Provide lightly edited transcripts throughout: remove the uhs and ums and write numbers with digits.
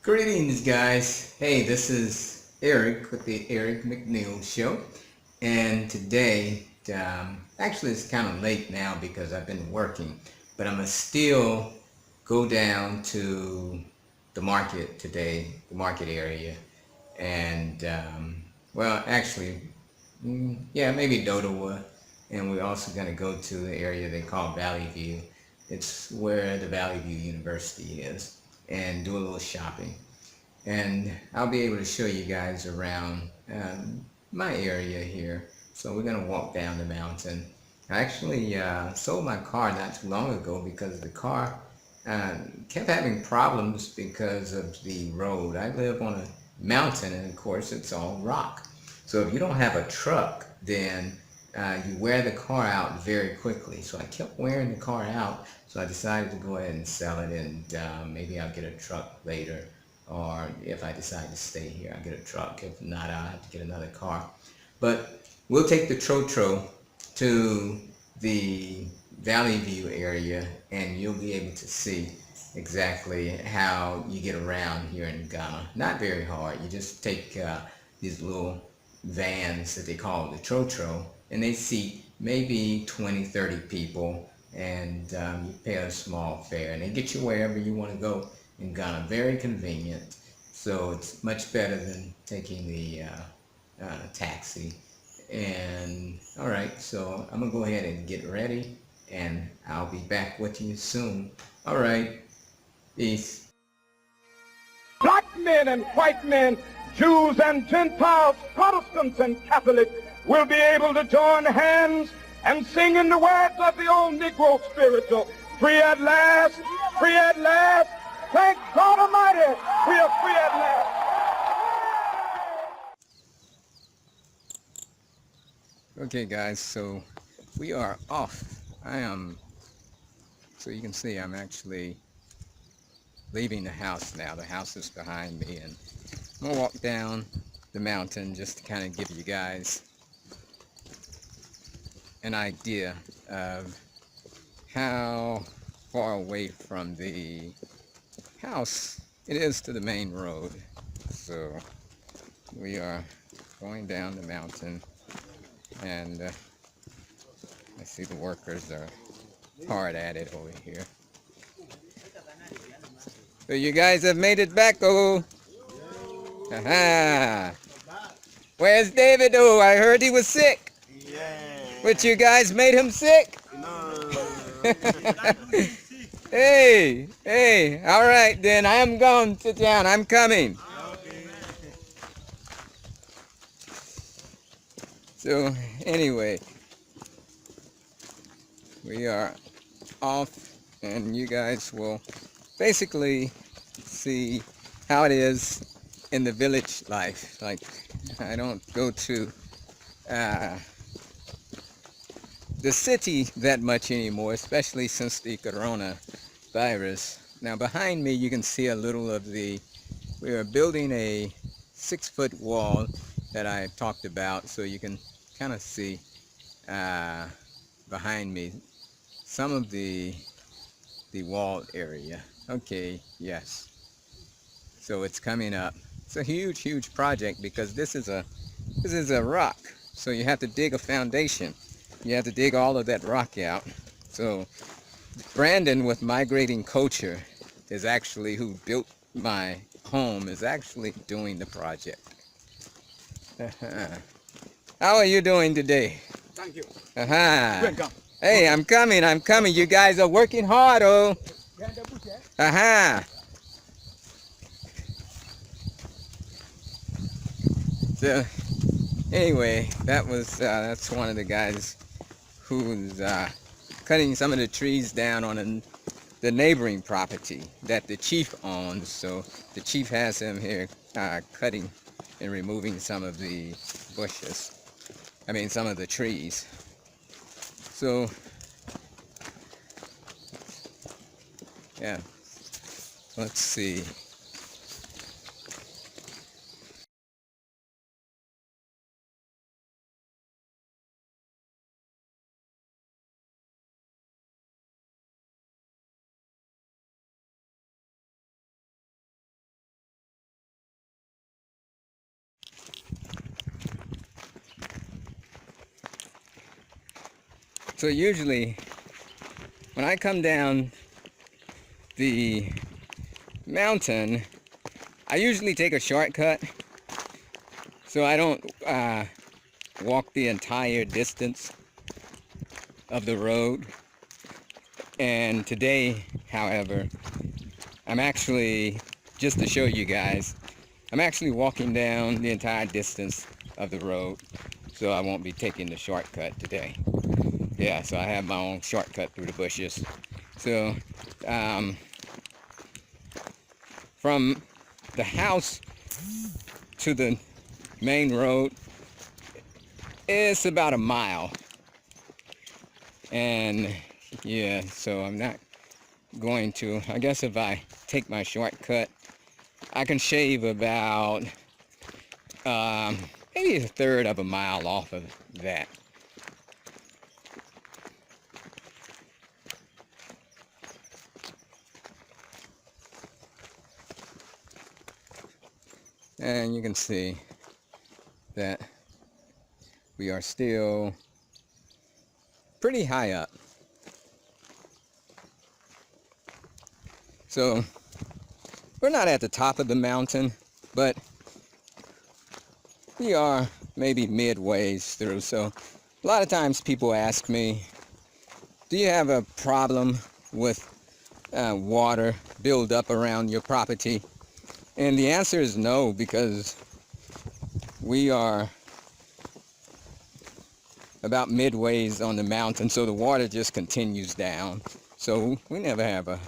Greetings, guys. Hey, this is Eric with the Eric McNeil Show, and today, actually, it's kind of late now because I've been working, but I'm gonna still go down to the market today, the market area, and well, actually, yeah, maybe Dodowa, and we're also gonna go to the area they call Valley View. It's where the Valley View University is, and do a little shopping. And I'll be able to show you guys around my area here. So we're gonna walk down the mountain. I actually sold my car not too long ago because the car kept having problems because of the road. I live on a mountain, and of course it's all rock. So if you don't have a truck, then you wear the car out very quickly. So I kept wearing the car out, so I decided to go ahead and sell it, and maybe I'll get a truck later, or if I decide to stay here, I'll get a truck. If not, I'll have to get another car. But we'll take the Trotro to the Valley View area, and you'll be able to see exactly how you get around here in Ghana. Not very hard. You just take these little vans that they call the Trotro, and they seat maybe 20-30 people, and you pay a small fare, and they get you wherever you want to go in Ghana. Very convenient. So it's much better than taking the taxi. And all right, so I'm gonna go ahead and get ready, and I'll be back with you soon. All right, peace. Black men and white men, Jews and Gentiles, Protestants and Catholics will be able to join hands and sing in the words of the old Negro spiritual, free at last, free at last. Thank God Almighty, we are free at last. Okay, guys, so we are off. So you can see I'm actually leaving the house now. The house is behind me, and I'm gonna walk down the mountain just to kind of give you guys an idea of how far away from the house it is to the main road. So we are going down the mountain, and I see the workers are hard at it over here. So you guys have made it back, oh. Aha. Where's David? Oh, I heard he was sick. Yeah. But you guys made him sick? No. Hey, all right then, I am going to town, I'm coming. Okay. So anyway, we are off, and you guys will basically see how it is in the village life. Like, I don't go to the city that much anymore, especially since the coronavirus. Now behind me you can see a little of we are building a 6-foot wall that I talked about, so you can kind of see behind me some of the wall area. Okay, yes. So it's coming up. It's a huge project because this is a rock. So you have to dig a foundation. You have to dig all of that rock out. So Brandon with Migrating Culture is actually who built my home, is actually doing the project. How are you doing today? Thank you. Hey, I'm coming. You guys are working hard, oh. So anyway, that's one of the guys who's cutting some of the trees down on the neighboring property that the chief owns. So the chief has him here cutting and removing some of the bushes. I mean, some of the trees. So yeah, let's see. So usually when I come down the mountain, I usually take a shortcut, so I don't walk the entire distance of the road. And today, however, I'm actually, just to show you guys, I'm actually walking down the entire distance of the road, so I won't be taking the shortcut today. Yeah, so I have my own shortcut through the bushes. So from the house to the main road, it's about a mile. And yeah, so I'm not going to, I guess if I take my shortcut, I can shave about maybe a third of a mile off of that. And you can see that we are still pretty high up. So we're not at the top of the mountain, but we are maybe midways through. So a lot of times people ask me, do you have a problem with water build up around your property? And the answer is no, because we are about midways on the mountain, so the water just continues down. So we never have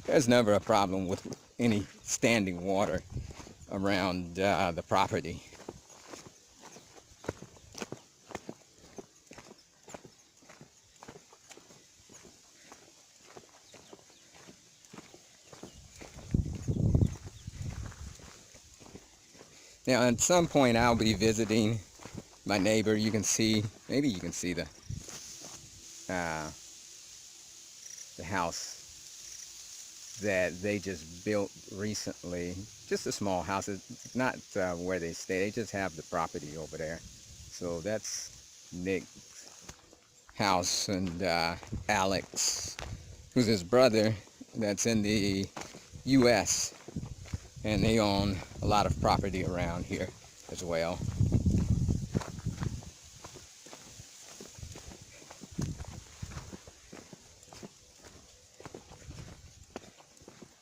there's never a problem with any standing water around the property. Now, at some point, I'll be visiting my neighbor. You can see, maybe you can see the house that they just built recently. Just a small house. It's not where they stay. They just have the property over there. So that's Nick's house, and Alex, who's his brother, that's in the U.S., and they own a lot of property around here as well.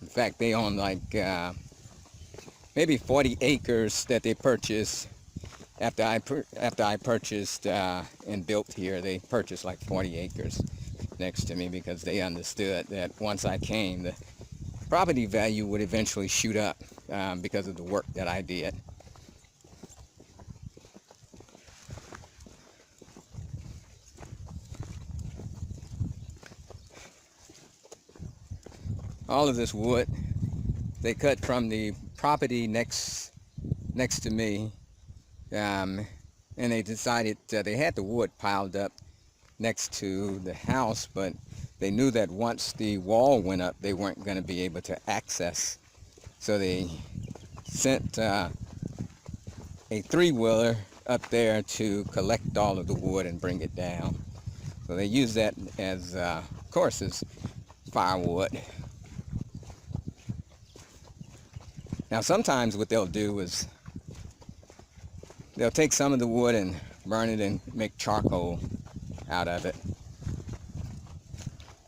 In fact, they own like maybe 40 acres that they purchased after I purchased and built here. They purchased like 40 acres next to me because they understood that once I came, the property value would eventually shoot up because of the work that I did. All of this wood they cut from the property next to me, and they decided they had the wood piled up next to the house, but they knew that once the wall went up, they weren't going to be able to access. So they sent a three-wheeler up there to collect all of the wood and bring it down. So they use that as, of course, as firewood. Now, sometimes what they'll do is they'll take some of the wood and burn it and make charcoal out of it.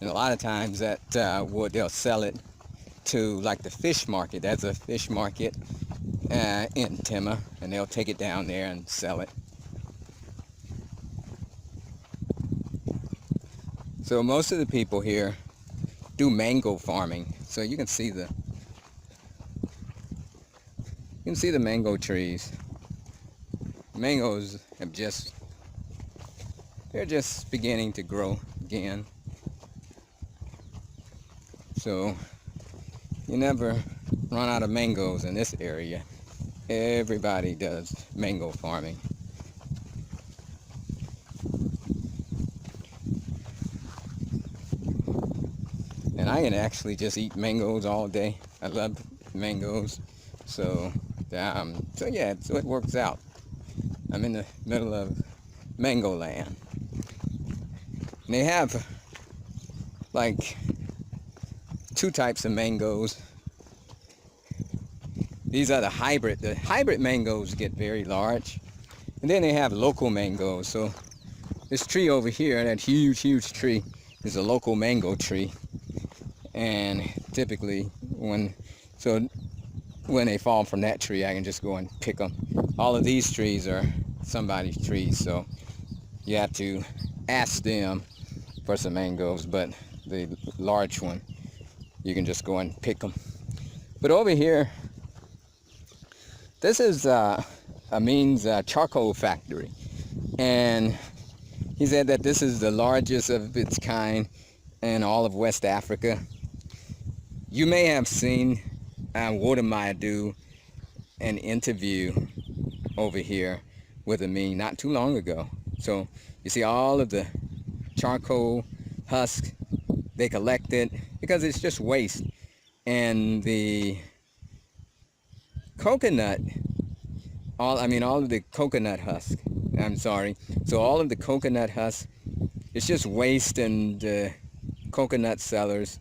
And a lot of times that wood, they'll sell it to like the fish market. That's a fish market in Timma, and they'll take it down there and sell it. So most of the people here do mango farming. So you can see the mango trees. Mangoes have they're just beginning to grow again. So you never run out of mangoes in this area. Everybody does mango farming. And I can actually just eat mangoes all day. I love mangoes. So yeah, so it works out. I'm in the middle of mango land. And they have like two types of mangoes. These are the hybrid. The hybrid mangoes get very large. And then they have local mangoes. So this tree over here, that huge tree, is a local mango tree. And typically when they fall from that tree, I can just go and pick them. All of these trees are somebody's trees, so you have to ask them for some mangoes, but the large one, you can just go and pick them. But over here, this is Amin's charcoal factory, and he said that this is the largest of its kind in all of West Africa. You may have seen Watermeyer do an interview over here with Amin not too long ago. So you see all of the charcoal husk they collected, because it's just waste. And the coconut, all of the coconut husk, I'm sorry. So all of the coconut husk, it's just waste, and coconut sellers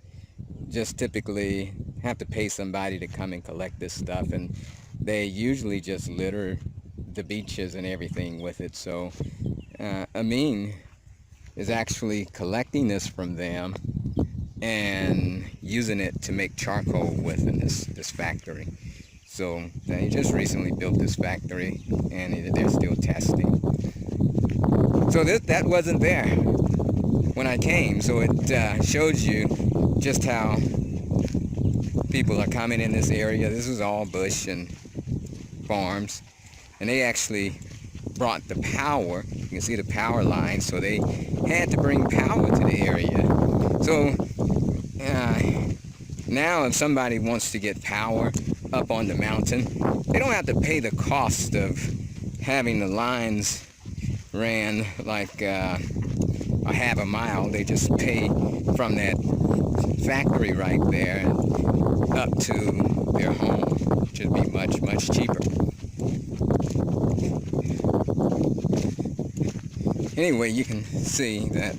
just typically have to pay somebody to come and collect this stuff, and they usually just litter the beaches and everything with it. So Amin is actually collecting this from them and using it to make charcoal with in this factory. So they just recently built this factory, and they're still testing. So that wasn't there when I came, so it shows you just how people are coming in this area. This was all bush and farms, and they actually brought the power. You can see the power line, so they had to bring power to the area. So now if somebody wants to get power up on the mountain, they don't have to pay the cost of having the lines ran like a half a mile. They just pay from that factory right there up to their home, which would be much cheaper. Anyway, you can see that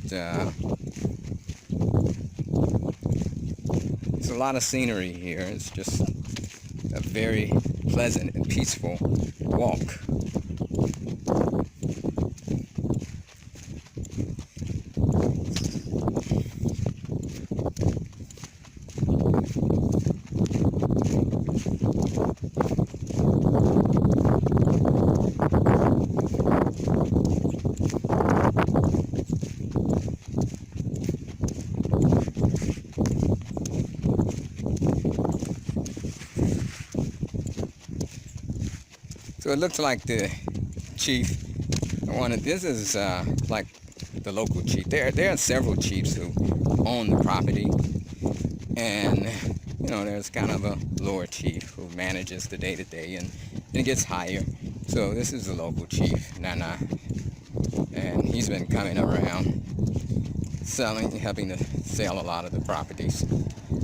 there's a lot of scenery here. It's just a very pleasant and peaceful walk. So it looks like the chief this is like the local chief. There are several chiefs who own the property, and there's kind of a lower chief who manages the day-to-day, and it gets higher. So this is the local chief, Nana, and he's been coming around helping to sell a lot of the properties,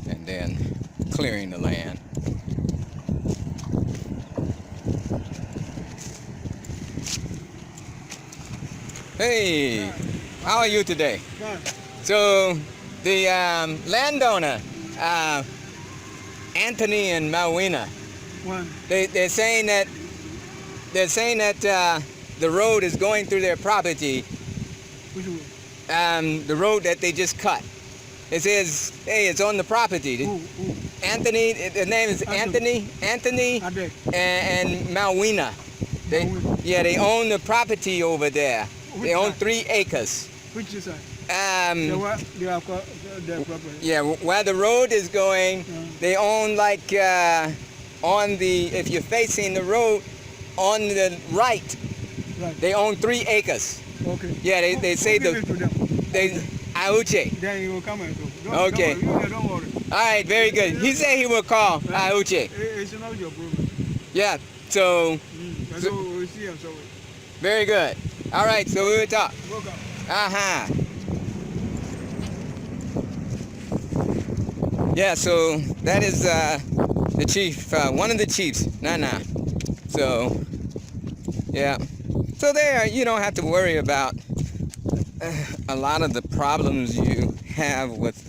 and then clearing the land. Hey, how are you today? Good. So the landowner, Anthony and Malwina, they're saying that the road is going through their property. Which one? The road that they just cut. It says, hey, it's on the property. Who? Anthony, the name is Anthony, and Malwina. They own the property over there. They own 3 acres. Which is that? Yeah, where the road is going, they own like if you're facing the road on the right, they own 3 acres. Okay. Yeah, they say Auche. Then he will come and go. Okay. Don't worry. All right, very good. He said he will call Auche. It's not your problem. Yeah, so So we'll see him. So very good. All right, so we will talk. welcome. Yeah, so that is the chief, one of the chiefs, Nana. So, yeah. So there, you don't have to worry about a lot of the problems you have with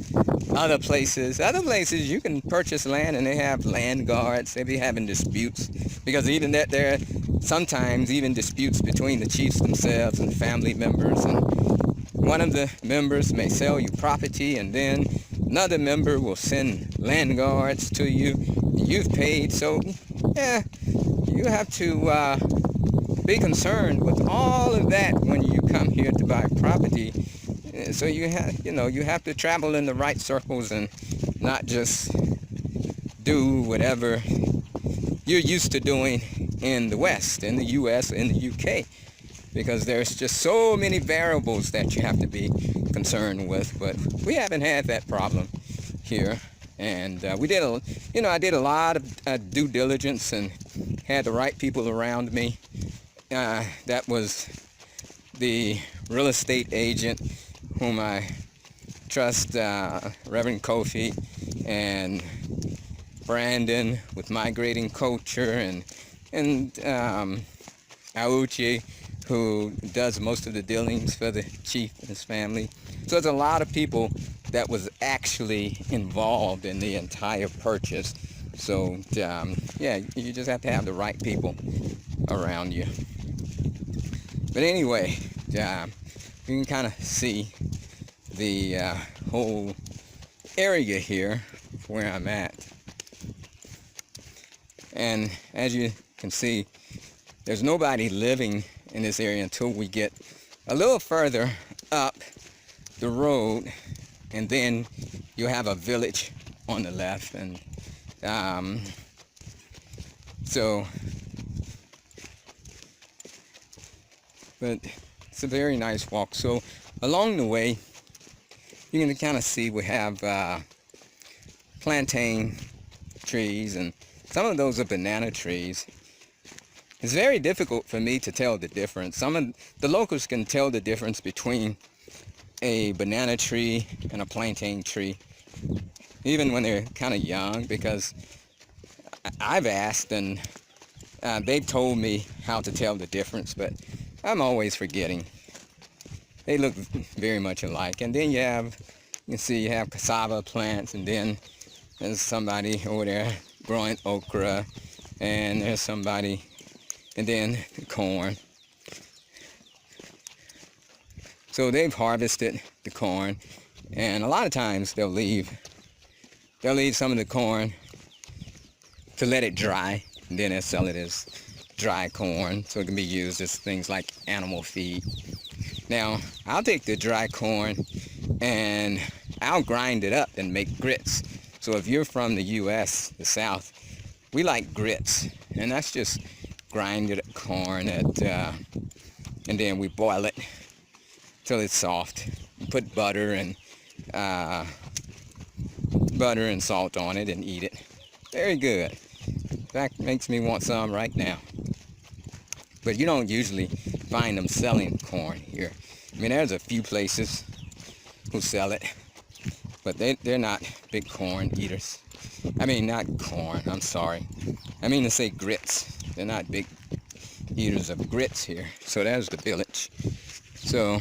other places you can purchase land and they have land guards. They be having disputes because even that there are sometimes even disputes between the chiefs themselves and family members, and one of the members may sell you property and then another member will send land guards to you and you've paid. So yeah, you have to be concerned with all of that when you come here to buy property. So you have to travel in the right circles and not just do whatever you're used to doing in the West, in the US, in the UK, because there's just so many variables that you have to be concerned with. But we haven't had that problem here, and I did a lot of due diligence and had the right people around me. That was the real estate agent whom I trust, Reverend Kofi, and Brandon with Migrating Culture, and Auchi, who does most of the dealings for the chief and his family. So there's a lot of people that was actually involved in the entire purchase. So yeah, you just have to have the right people around you. But anyway, you can kind of see the whole area here where I'm at. And as you can see, there's nobody living in this area until we get a little further up the road, and then you have a village on the left. And but it's a very nice walk. So along the way, you can kind of see we have plantain trees, and some of those are banana trees. It's very difficult for me to tell the difference. Some of the locals can tell the difference between a banana tree and a plantain tree, even when they're kind of young, because I've asked and they've told me how to tell the difference, but I'm always forgetting. They look very much alike. And then you can see you have cassava plants, and then there's somebody over there growing okra, and there's somebody, and then corn. So they've harvested the corn, and a lot of times they'll leave some of the corn to let it dry, and then they'll sell it as dry corn, so it can be used as things like animal feed. Now, I'll take the dry corn and I'll grind it up and make grits. So if you're from the US, the South, we like grits, and that's just grinded corn and then we boil it till it's soft. We put butter and salt on it and eat it. Very good. In fact, makes me want some right now. But you don't usually find them selling corn here. I mean, there's a few places who sell it, but they're not big corn eaters. I mean, not corn, I'm sorry. I mean to say grits. They're not big eaters of grits here. So there's the village. So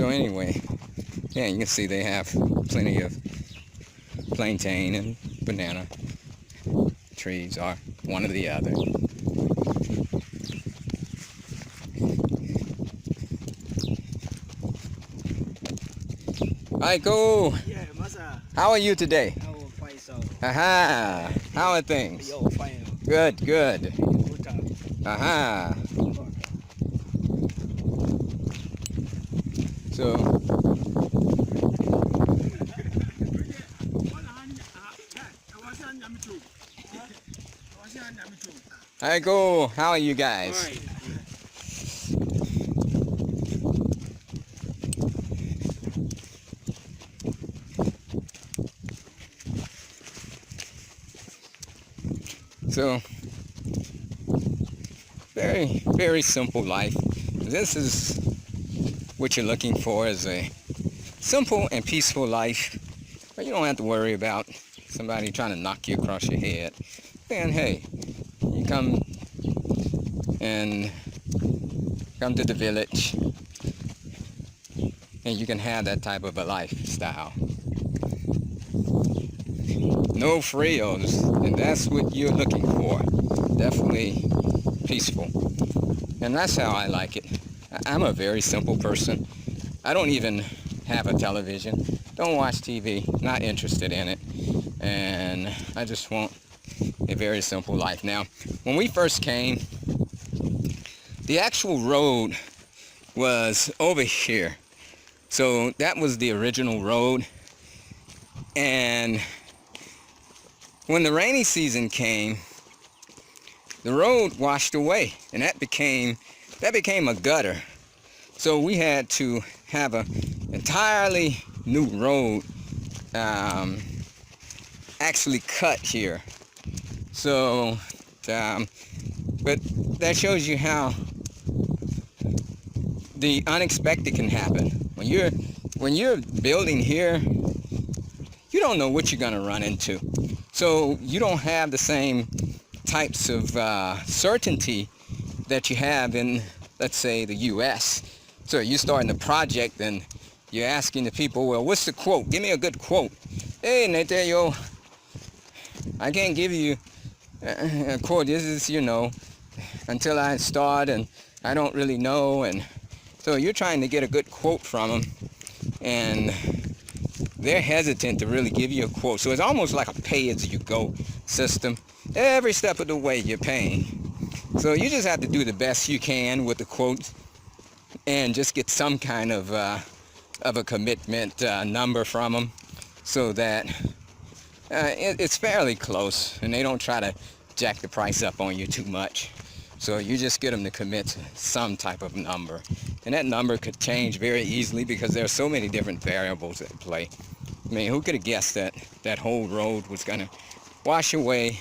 anyway, yeah, you can see they have plenty of plantain and banana trees, or one or the other. Aiko, Yeah, masa. how are you today? Oh, fine, so. Aha, how are things? Yo, fine. Good, good. Good time. Aha. So, Aiko, how are you guys? Alright. So, very, very simple life. This is what you're looking for, is a simple and peaceful life where you don't have to worry about somebody trying to knock you across your head. Then, hey, come to the village, and you can have that type of a lifestyle. No frills, and that's what you're looking for. Definitely peaceful. And that's how I like it. I'm a very simple person. I don't even have a television. Don't watch TV. Not interested in it. And I just want a very simple life. Now, when we first came, the actual road was over here. So that was the original road. And when the rainy season came, the road washed away, and that became a gutter. So we had to have an entirely new road actually cut here. So, but that shows you how the unexpected can happen. When you're building here, you don't know what you're gonna run into. So you don't have the same types of certainty that you have in, let's say, the U.S. So you're starting a project and you're asking the people, well, what's the quote? Give me a good quote. Hey, and they tell you, I can't give you a quote. This is, until I start, and I don't really know. And so you're trying to get a good quote from them, and they're hesitant to really give you a quote. So it's almost like a pay-as-you-go system. Every step of the way you're paying. So you just have to do the best you can with the quotes and just get some kind of a commitment number from them, so that it's fairly close and they don't try to jack the price up on you too much. So you just get them to commit to some type of number. And that number could change very easily because there are so many different variables at play. I mean, who could have guessed that that whole road was going to wash away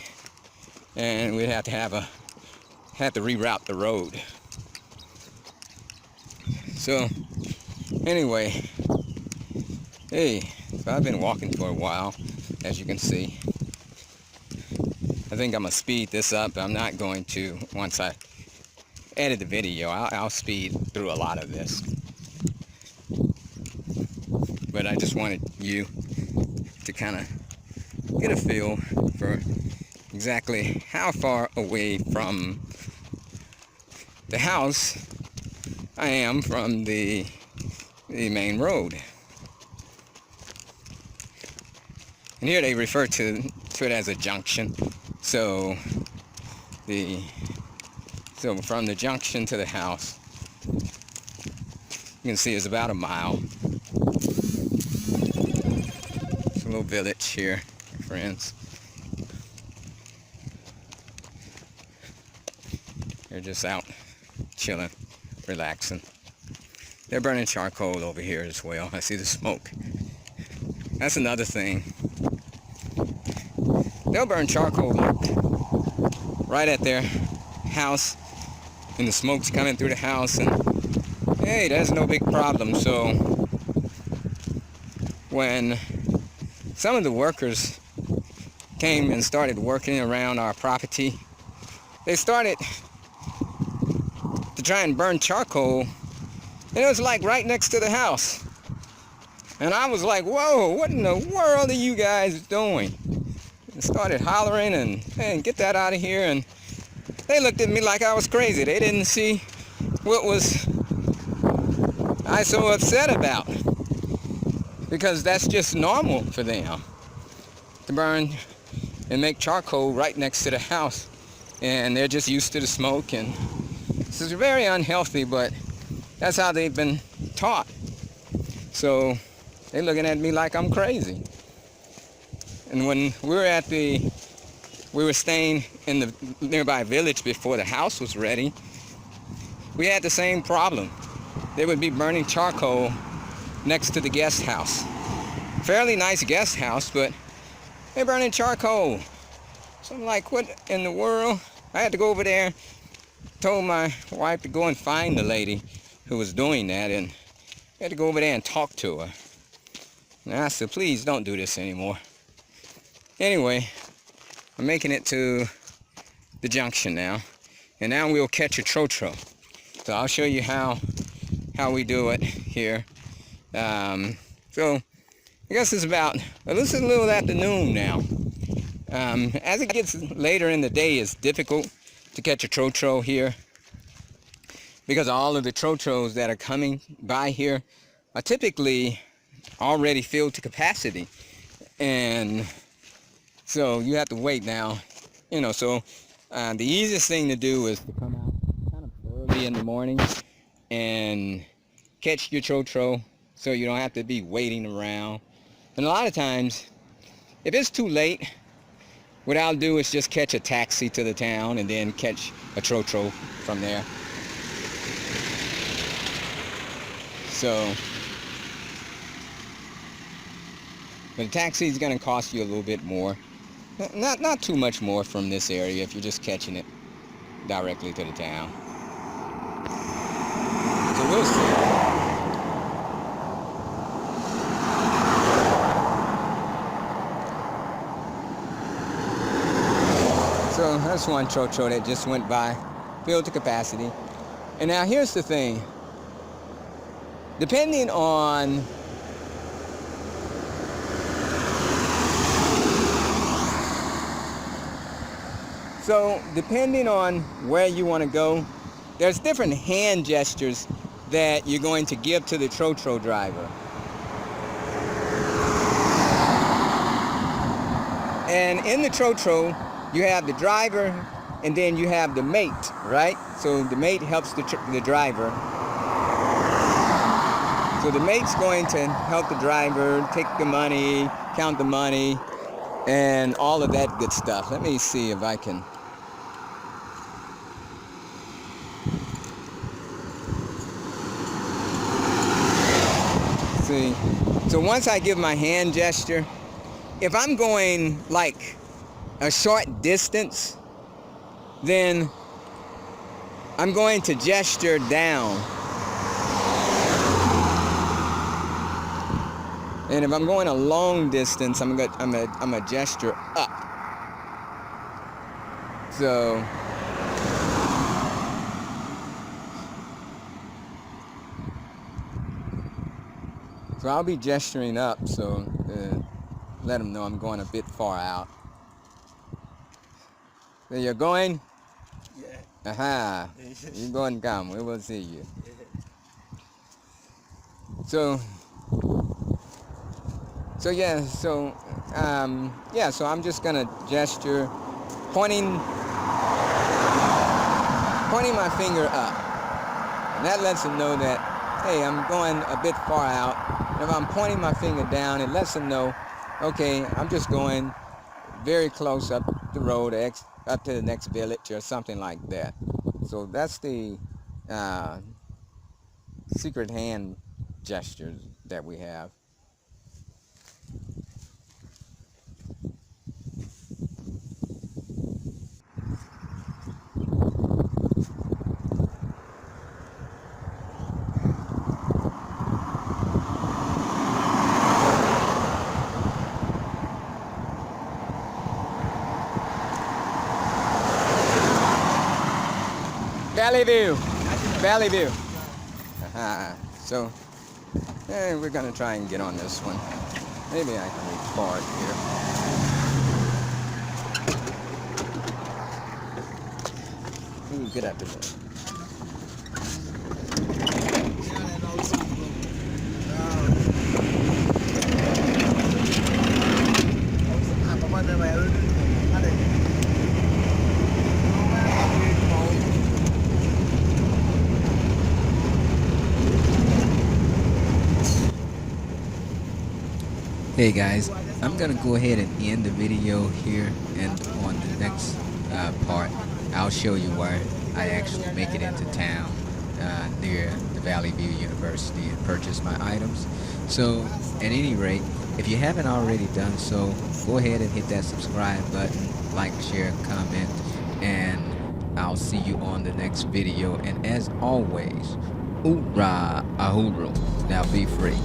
and we'd have to reroute the road. So anyway, hey, so I've been walking for a while, as you can see. I think I'm gonna speed this up. I'm not going to, once I edit the video, I'll speed through a lot of this. But I just wanted you to kind of get a feel for exactly how far away from the house I am from the main road. And here they refer to it as a junction. So from the junction to the house, you can see it's about a mile. It's a little village here, friends. They're just out chilling, relaxing. They're burning charcoal over here as well. I see the smoke. That's another thing. They'll burn charcoal right at their house, and the smoke's coming through the house, and hey, that's no big problem. So when some of the workers came and started working around our property, they started to try and burn charcoal, and it was like right next to the house. And I was like, whoa, what in the world are you guys doing? And started hollering and, hey, get that out of here. And they looked at me like I was crazy. They didn't see what was I so upset about, because that's just normal for them to burn and make charcoal right next to the house. And they're just used to the smoke, and this is very unhealthy, but that's how they've been taught. So they're looking at me like I'm crazy. And when we were staying in the nearby village before the house was ready, we had the same problem. They would be burning charcoal next to the guest house. Fairly nice guest house, but they're burning charcoal. So I'm like, what in the world? I had to go over there, told my wife to go and find the lady who was doing that, and I had to go over there and talk to her. And I said, please don't do this anymore. Anyway, I'm making it to the junction now. And now we'll catch a Trotro. So I'll show you how we do it here. So I guess it's about, well, this is a little afternoon now. As it gets later in the day, it's difficult to catch a Trotro here because all of the Trotros that are coming by here are typically already filled to capacity. And so you have to wait now, you know. So the easiest thing to do is to come out kind of early in the morning and catch your Trotro so you don't have to be waiting around. And a lot of times, if it's too late, what I'll do is just catch a taxi to the town and then catch a Trotro from there. So, but a taxi is going to cost you a little bit more. Not too much more from this area if you're just catching it directly to the town. So we'll see. So that's one Trotro that just went by, filled to capacity. And now here's the thing. Depending on where you want to go, there's different hand gestures that you're going to give to the Trotro driver. And in the Trotro, you have the driver, and then you have the mate, right? So the mate helps the driver. So the mate's going to help the driver take the money, count the money, and all of that good stuff. Let me see if I can. See. So once I give my hand gesture, if I'm going like a short distance, then I'm going to gesture down. And if I'm going a long distance, I'm a gesture up. So I'll be gesturing up, so let them know I'm going a bit far out. So you're going? Yeah. Aha. You're going to come. We will see you. So I'm just gonna gesture, pointing my finger up, and that lets them know that, hey, I'm going a bit far out. And if I'm pointing my finger down, it lets them know, okay, I'm just going very close up the road, up to the next village or something like that. So that's the secret hand gestures that we have. Valley View. So, we're gonna try and get on this one. Maybe I can record here. Ooh, good afternoon. Hey guys, I'm gonna go ahead and end the video here, and on the next part I'll show you where I actually make it into town near the Valley View University and purchase my items. So at any rate, if you haven't already done so, go ahead and hit that subscribe button, like, share, comment, and I'll see you on the next video. And as always, hoorah, ahuru, now be free.